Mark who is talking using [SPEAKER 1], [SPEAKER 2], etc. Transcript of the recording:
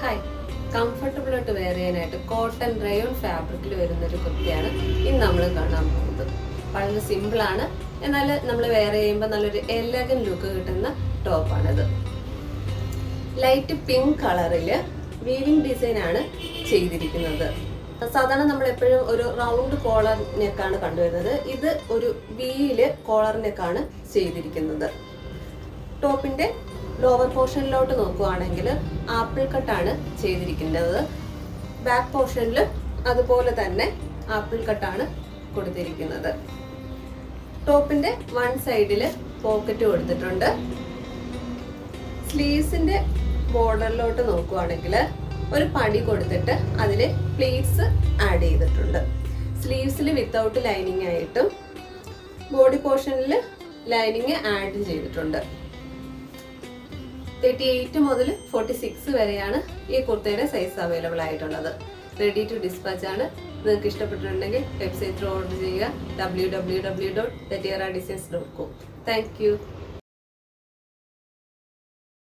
[SPEAKER 1] Hi, comfortable ആയിട്ട് wear ചെയ്യാനായിട്ട് cotton rayon ഫാബ്രിക്കിൽ വരുന്നൊരു കുർത്തിയാണ് ഇന്ന് നമ്മൾ കാണാൻ പോകുന്നത്. വളരെ സിമ്പിളാണ്, എന്നാൽ നമ്മൾ വെയർ ചെയ്യുമ്പോൾ നല്ലൊരു എലഗൻ ലുക്ക് കിട്ടുന്ന ടോപ്പാണിത്. ലൈറ്റ് പിങ്ക് കളറിൽ വീവിംഗ് ഡിസൈനാണ് ചെയ്തിരിക്കുന്നത്. സാധാരണ നമ്മൾ എപ്പോഴും ഒരു റൗണ്ട് കോളർ നെക്കാണ് കണ്ടുവരുന്നത്. ഇത് ഒരു വിയില് കോളർ നെക്കാണ് ചെയ്തിരിക്കുന്നത്. ടോപ്പിന്റെ ലോവർ പോർഷനിലോട്ട് നോക്കുകയാണെങ്കിൽ ആപ്പിൾ കട്ടാണ് ചെയ്തിരിക്കുന്നത്. ബാക്ക് പോർഷനിൽ അതുപോലെ തന്നെ ആപ്പിൾ കട്ടാണ് കൊടുത്തിരിക്കുന്നത്. ടോപ്പിന്റെ വൺ സൈഡിൽ പോക്കറ്റ് കൊടുത്തിട്ടുണ്ട്. സ്ലീവ്സിന്റെ ബോർഡറിലോട്ട് നോക്കുകയാണെങ്കിൽ ഒരു പടി കൊടുത്തിട്ട് അതിൽ പ്ലീറ്റ്സ് ആഡ് ചെയ്തിട്ടുണ്ട്. സ്ലീവ്സിൽ വിത്തൗട്ട് ലൈനിങ് ആയിട്ടും ബോഡി പോർഷനിൽ ലൈനിങ് ആഡ് ചെയ്തിട്ടുണ്ട്. 38 മുതൽ 46 വരെയാണ് ഈ കുർത്തയുടെ സൈസ് അവൈലബിൾ ആയിട്ടുള്ളത്. റെഡി ടു ഡിസ്പാച്ച് ആണ്. നിങ്ങൾക്ക് ഇഷ്ടപ്പെട്ടിട്ടുണ്ടെങ്കിൽ വെബ്സൈറ്റിൽ ഓർഡർ ചെയ്യുക www.thetiaradesigns.com. Thank you.